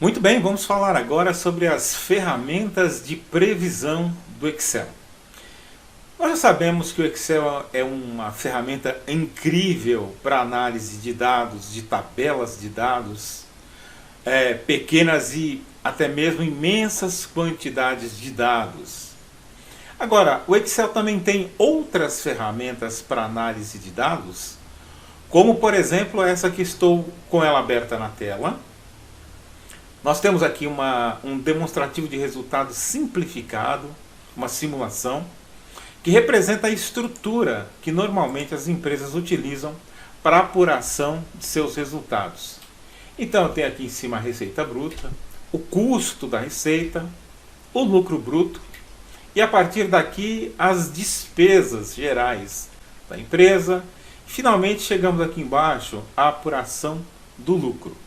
Muito bem, vamos falar agora sobre as ferramentas de previsão do Excel. Nós já sabemos que o Excel é uma ferramenta incrível para análise de dados, de tabelas de dados, pequenas e até mesmo imensas quantidades de dados. Agora, o Excel também tem outras ferramentas para análise de dados, como por exemplo essa que estou com ela aberta na tela. Nós temos aqui um demonstrativo de resultado simplificado, uma simulação, que representa a estrutura que normalmente as empresas utilizam para a apuração de seus resultados. Então eu tenho aqui em cima a receita bruta, o custo da receita, o lucro bruto e a partir daqui as despesas gerais da empresa. Finalmente chegamos aqui embaixo à apuração do lucro.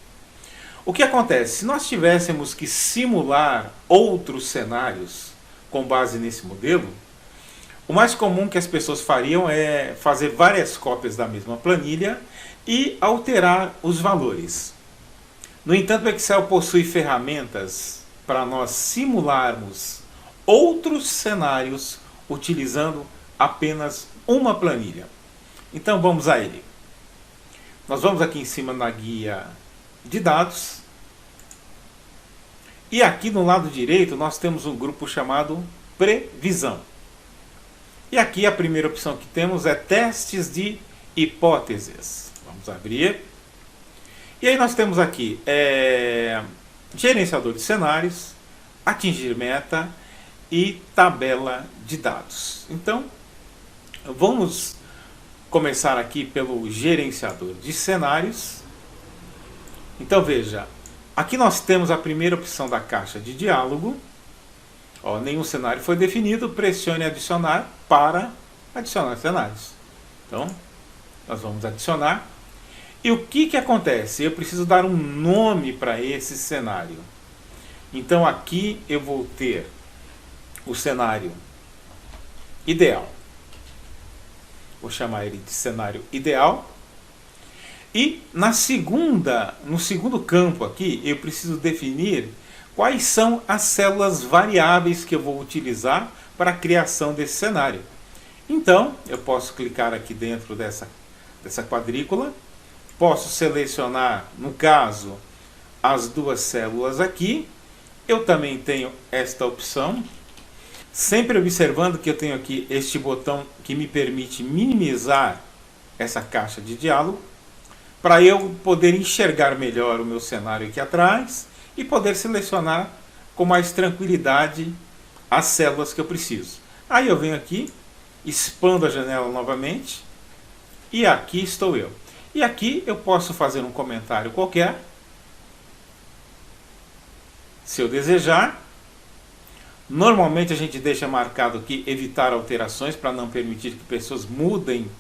O que acontece? Se nós tivéssemos que simular outros cenários com base nesse modelo, o mais comum que as pessoas fariam é fazer várias cópias da mesma planilha e alterar os valores. No entanto, o Excel possui ferramentas para nós simularmos outros cenários utilizando apenas uma planilha. Então vamos a ele. Nós vamos aqui em cima na guia de dados e aqui no lado direito nós temos um grupo chamado previsão. E aqui a primeira opção que temos é testes de hipóteses. Vamos abrir. E aí nós temos aqui gerenciador de cenários, atingir meta e tabela de dados. Então vamos começar aqui pelo gerenciador de cenários. Então veja, aqui nós temos a primeira opção da caixa de diálogo. Nenhum cenário foi definido, pressione adicionar para adicionar cenários. Então, nós vamos adicionar. E o que acontece? Eu preciso dar um nome para esse cenário. Então aqui eu vou ter o cenário ideal. Vou chamar ele de cenário ideal. E no segundo campo aqui, eu preciso definir quais são as células variáveis que eu vou utilizar para a criação desse cenário. Então, eu posso clicar aqui dentro dessa quadrícula, posso selecionar, no caso, as duas células aqui. Eu também tenho esta opção, sempre observando que eu tenho aqui este botão que me permite minimizar essa caixa de diálogo, para eu poder enxergar melhor o meu cenário aqui atrás e poder selecionar com mais tranquilidade as células que eu preciso. Aí eu venho aqui, expando a janela novamente e aqui estou eu. E aqui eu posso fazer um comentário qualquer, se eu desejar. Normalmente a gente deixa marcado aqui evitar alterações para não permitir que pessoas mudem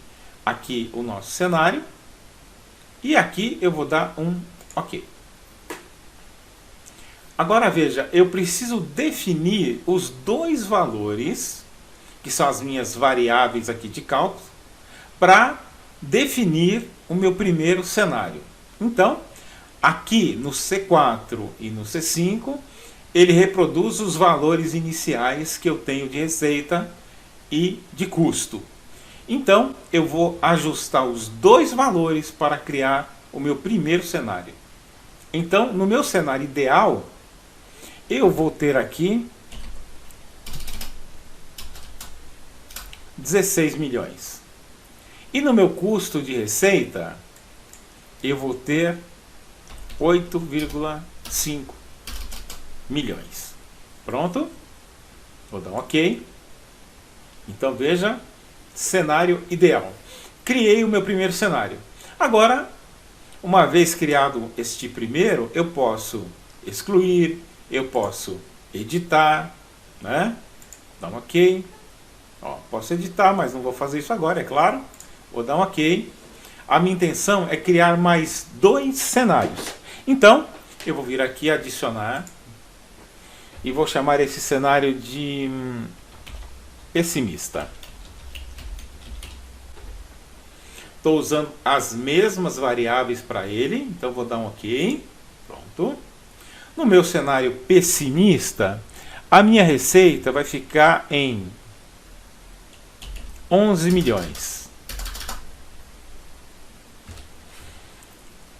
aqui o nosso cenário. E aqui eu vou dar um OK. Agora veja, eu preciso definir os dois valores, que são as minhas variáveis aqui de cálculo, para definir o meu primeiro cenário. Então, aqui no C4 e no C5, ele reproduz os valores iniciais que eu tenho de receita e de custo. Então, eu vou ajustar os dois valores para criar o meu primeiro cenário. Então, no meu cenário ideal, eu vou ter aqui 16 milhões. E no meu custo de receita, eu vou ter 8,5 milhões. Pronto? Vou dar um OK. Então veja, cenário ideal. Criei o meu primeiro cenário. Agora, uma vez criado este primeiro, eu posso excluir, eu posso editar, né? Dar um OK. Posso editar, mas não vou fazer isso agora, é claro. Vou dar um OK. A minha intenção é criar mais dois cenários. Então, eu vou vir aqui adicionar e vou chamar esse cenário de pessimista. Estou usando as mesmas variáveis para ele, então vou dar um OK. Pronto. No meu cenário pessimista, a minha receita vai ficar em 11 milhões.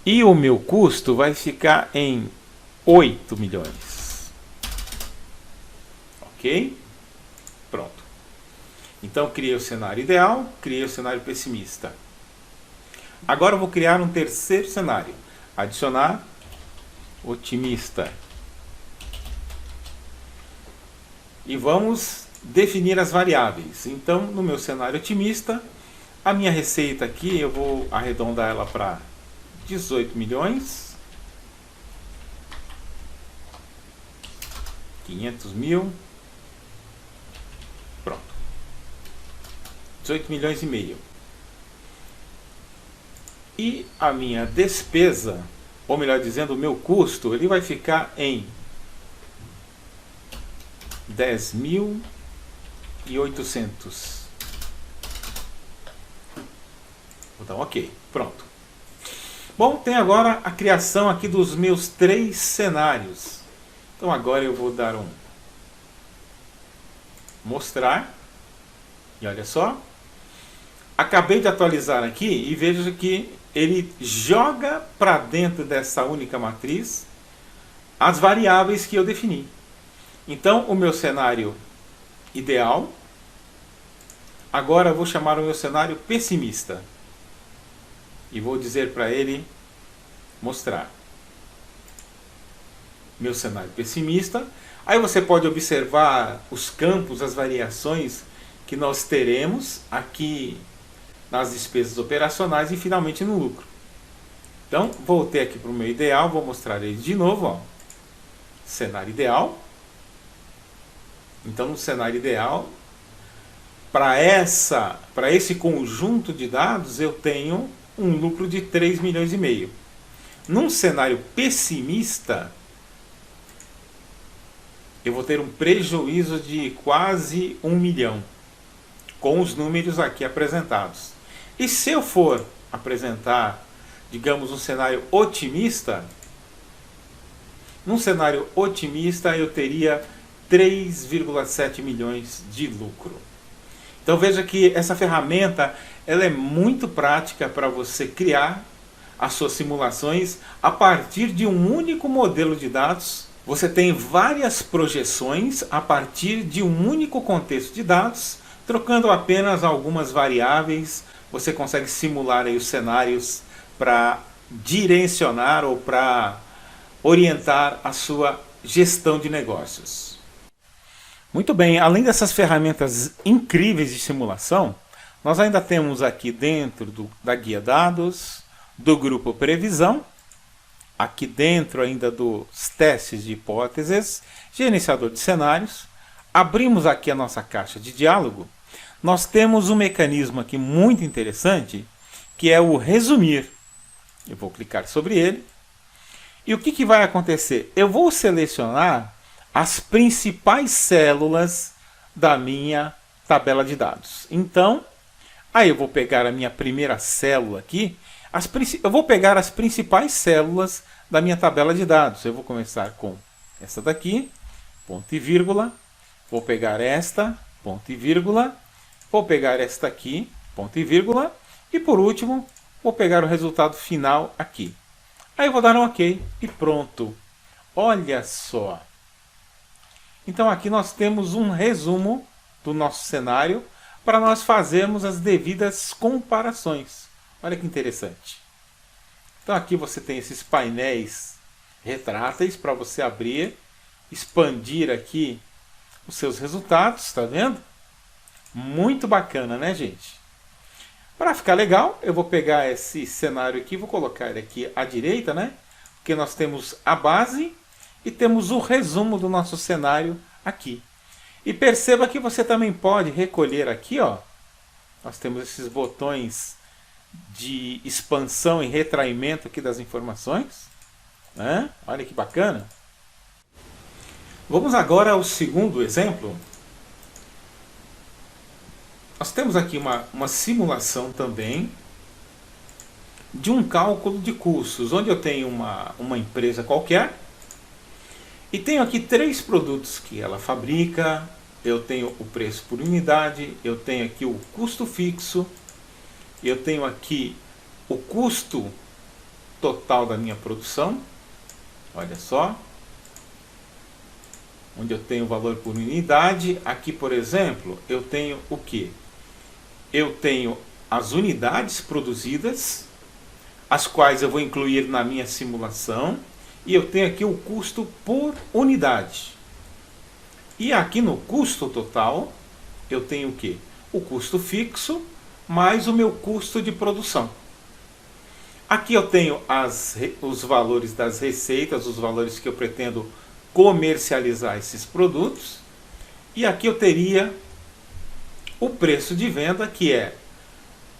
E o meu custo vai ficar em 8 milhões. Ok? Pronto. Então, criei o cenário ideal, criei o cenário pessimista. Agora eu vou criar um terceiro cenário. Adicionar otimista. E vamos definir as variáveis. Então, no meu cenário otimista, a minha receita aqui, eu vou arredondar ela para 18 milhões. 500 mil. Pronto. 18 milhões e meio. E a minha despesa, ou melhor dizendo, o meu custo, ele vai ficar em 10.800. Vou dar um ok. Pronto. Bom, tem agora a criação aqui dos meus 3 cenários. Então agora eu vou dar um mostrar. E olha só. Acabei de atualizar aqui e veja que ele joga para dentro dessa única matriz as variáveis que eu defini. Então, o meu cenário ideal, agora eu vou chamar o meu cenário pessimista. E vou dizer para ele mostrar. Meu cenário pessimista. Aí você pode observar os campos, as variações que nós teremos aqui nas despesas operacionais e finalmente no lucro. Então, voltei aqui para o meu ideal, vou mostrar ele de novo. Ó. Cenário ideal. Então, no cenário ideal, para esse conjunto de dados, eu tenho um lucro de 3 milhões e meio. Num cenário pessimista, eu vou ter um prejuízo de quase 1 milhão, com os números aqui apresentados. E se eu for apresentar, digamos, um cenário otimista, num cenário otimista eu teria 3,7 milhões de lucro. Então veja que essa ferramenta ela é muito prática para você criar as suas simulações a partir de um único modelo de dados. Você tem várias projeções a partir de um único contexto de dados, trocando apenas algumas variáveis. Você consegue simular aí os cenários para direcionar ou para orientar a sua gestão de negócios. Muito bem, além dessas ferramentas incríveis de simulação, nós ainda temos aqui dentro da guia dados, do grupo previsão, aqui dentro ainda dos testes de hipóteses, gerenciador de cenários. Abrimos aqui a nossa caixa de diálogo. Nós temos um mecanismo aqui muito interessante, que é o resumir. Eu vou clicar sobre ele. E o que vai acontecer? Eu vou selecionar as principais células da minha tabela de dados. Então, aí eu vou pegar a minha primeira célula aqui. Eu vou pegar as principais células da minha tabela de dados. Eu vou começar com essa daqui, ponto e vírgula. Vou pegar esta, ponto e vírgula. Vou pegar esta aqui, ponto e vírgula. E por último, vou pegar o resultado final aqui. Aí eu vou dar um OK e pronto. Olha só. Então aqui nós temos um resumo do nosso cenário para nós fazermos as devidas comparações. Olha que interessante. Então aqui você tem esses painéis retráteis para você abrir, expandir aqui os seus resultados, está vendo? Muito bacana, né, gente? Para ficar legal, eu vou pegar esse cenário aqui, vou colocar ele aqui à direita, né? Porque nós temos a base e temos o resumo do nosso cenário aqui. E perceba que você também pode recolher aqui, ó. Nós temos esses botões de expansão e retraimento aqui das informações, né? Olha que bacana. Vamos agora ao segundo exemplo. Nós temos aqui uma simulação também de um cálculo de custos, onde eu tenho uma empresa qualquer E tenho aqui 3 produtos que ela fabrica. Eu tenho o preço por unidade, eu tenho aqui o custo fixo, eu tenho aqui o custo total da minha produção. Olha só, onde eu tenho o valor por unidade. Aqui, por exemplo, eu tenho o que? Eu tenho as unidades produzidas, as quais eu vou incluir na minha simulação, e eu tenho aqui o custo por unidade. E aqui no custo total, eu tenho o que? O custo fixo mais o meu custo de produção. Aqui eu tenho os valores das receitas, os valores que eu pretendo comercializar esses produtos. E aqui eu teria o preço de venda, que é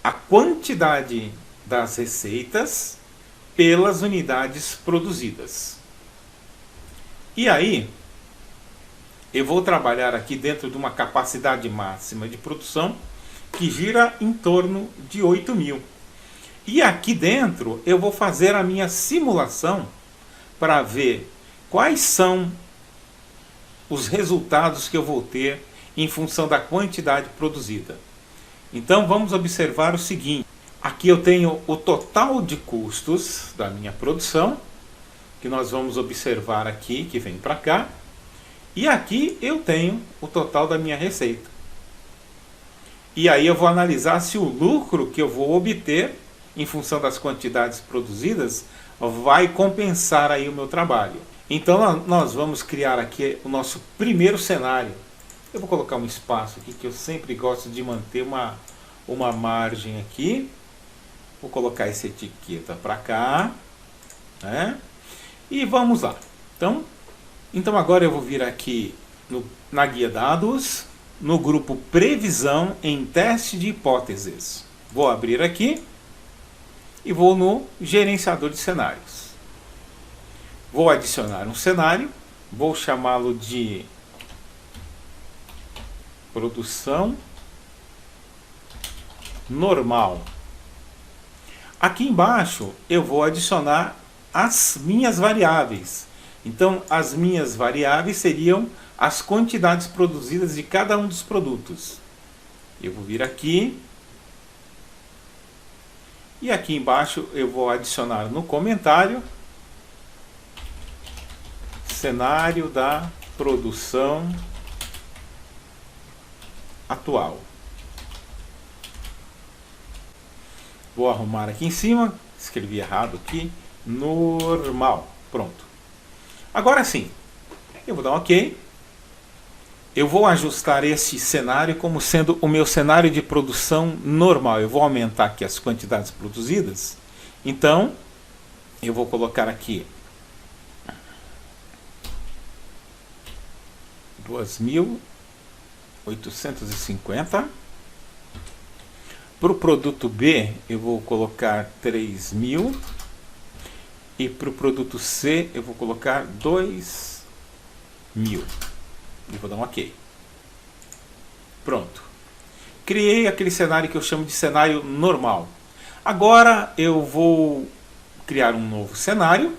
a quantidade das receitas pelas unidades produzidas. E aí, eu vou trabalhar aqui dentro de uma capacidade máxima de produção que gira em torno de 8.000. E aqui dentro eu vou fazer a minha simulação para ver quais são os resultados que eu vou ter em função da quantidade produzida. Então vamos observar o seguinte. Aqui eu tenho o total de custos da minha produção, que nós vamos observar aqui, que vem para cá. E aqui eu tenho o total da minha receita. E aí eu vou analisar se o lucro que eu vou obter em função das quantidades produzidas vai compensar aí o meu trabalho. Então nós vamos criar aqui o nosso primeiro cenário. Eu vou colocar um espaço aqui, que eu sempre gosto de manter uma margem aqui. Vou colocar essa etiqueta para cá, né? E vamos lá. Então agora eu vou vir aqui na guia dados, no grupo previsão em teste de hipóteses. Vou abrir aqui e vou no gerenciador de cenários. Vou adicionar um cenário, vou chamá-lo de produção normal. Aqui embaixo eu vou adicionar as minhas variáveis. Então as minhas variáveis seriam as quantidades produzidas de cada um dos produtos. Eu vou vir aqui e aqui embaixo eu vou adicionar no comentário cenário da produção atual. Vou arrumar aqui em cima, escrevi errado aqui, normal, pronto. Agora sim, eu vou dar um OK. Eu vou ajustar esse cenário como sendo o meu cenário de produção normal. Eu vou aumentar aqui as quantidades produzidas. Então, eu vou colocar aqui 2.850. Para o produto B, eu vou colocar 3.000. E para o produto C, eu vou colocar 2.000. E vou dar um OK. Pronto. Criei aquele cenário que eu chamo de cenário normal. Agora eu vou criar um novo cenário.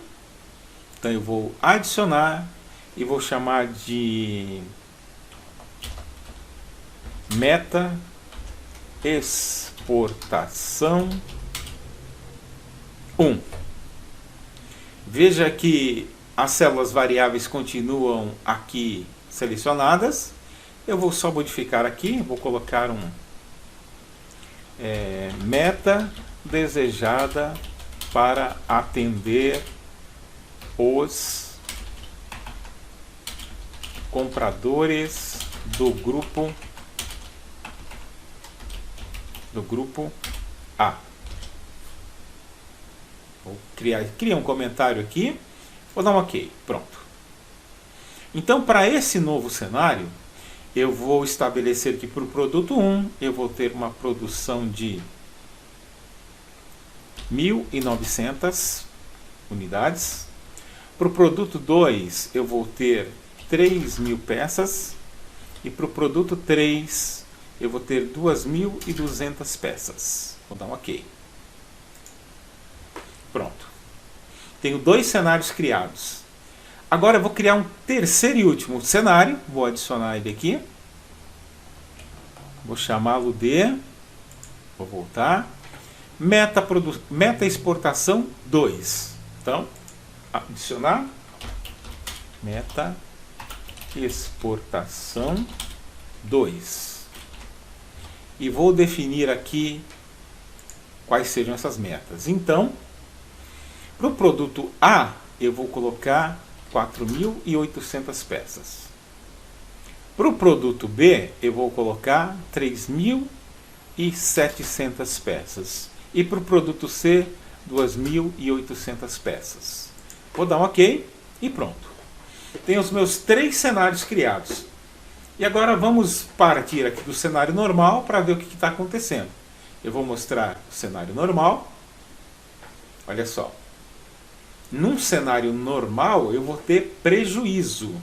Então eu vou adicionar e vou chamar de meta exportação 1. Veja que as células variáveis continuam aqui selecionadas. Eu vou só modificar aqui, vou colocar meta desejada para atender os compradores do grupo A. Vou criar um comentário aqui, vou dar um OK, pronto. Então, para esse novo cenário, eu vou estabelecer que para o produto 1 eu vou ter uma produção de 1.900 unidades. Para o produto 2 eu vou ter 3.000 peças. E para o produto 3 eu vou ter 2.200 peças. Vou dar um OK. Pronto. Tenho 2 cenários criados. Agora eu vou criar um terceiro e último cenário. Vou adicionar ele aqui. Vou chamá-lo de... Vou voltar. Meta exportação 2. Então, adicionar. Meta exportação 2. E vou definir aqui quais sejam essas metas. Então, para o produto A, eu vou colocar 4.800 peças. Para o produto B, eu vou colocar 3.700 peças. E para o produto C, 2.800 peças. Vou dar um OK e pronto. Tenho os meus 3 cenários criados. E agora vamos partir aqui do cenário normal para ver o que está acontecendo. Eu vou mostrar o cenário normal. Olha só. Num cenário normal, eu vou ter prejuízo.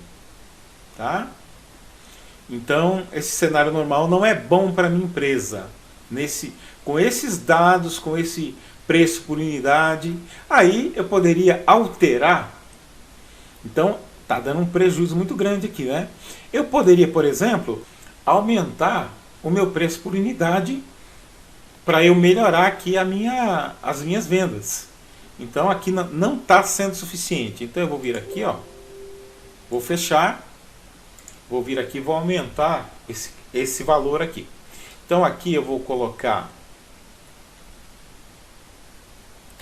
Tá? Então, esse cenário normal não é bom para a minha empresa. Com esses dados, com esse preço por unidade, aí eu poderia alterar. Então, está dando um prejuízo muito grande aqui, né? Eu poderia, por exemplo, aumentar o meu preço por unidade para eu melhorar aqui as minhas vendas. Então aqui não está sendo suficiente. Então eu vou vir aqui, ó, vou fechar, vou vir aqui, vou aumentar esse valor aqui. Então aqui eu vou colocar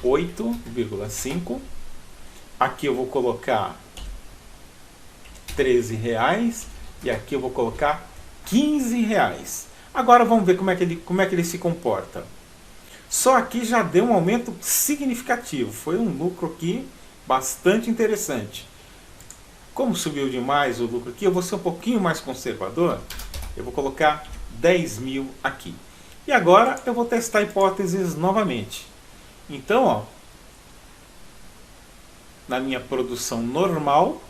8,5. Aqui eu vou colocar R$13 e aqui eu vou colocar R$15. Agora vamos ver como é que ele se comporta. Só aqui já deu um aumento significativo. Foi um lucro aqui bastante interessante. Como subiu demais o lucro aqui, eu vou ser um pouquinho mais conservador. Eu vou colocar 10.000 aqui. E agora eu vou testar hipóteses novamente. Então, ó, na minha produção normal,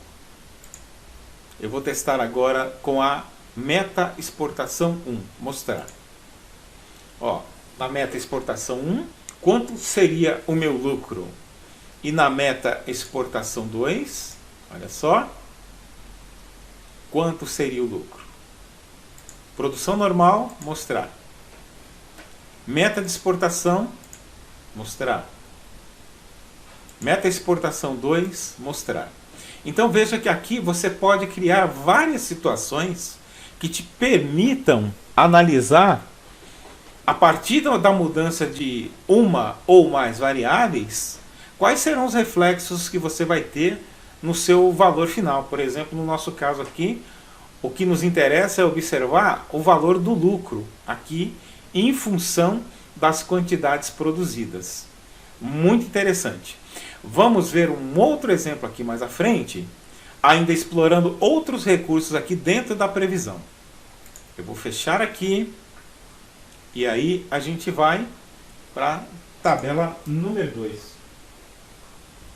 eu vou testar agora com a meta exportação 1. Mostrar. Ó, na meta exportação 1, quanto seria o meu lucro? E na meta exportação 2, olha só, quanto seria o lucro? Produção normal, mostrar. Meta de exportação, mostrar. Meta exportação 2, mostrar. Então veja que aqui você pode criar várias situações que te permitam analisar, a partir da mudança de uma ou mais variáveis, quais serão os reflexos que você vai ter no seu valor final. Por exemplo, no nosso caso aqui, o que nos interessa é observar o valor do lucro aqui em função das quantidades produzidas. Muito interessante. Vamos ver um outro exemplo aqui mais à frente, ainda explorando outros recursos aqui dentro da previsão. Eu vou fechar aqui e aí a gente vai para a tabela número 2.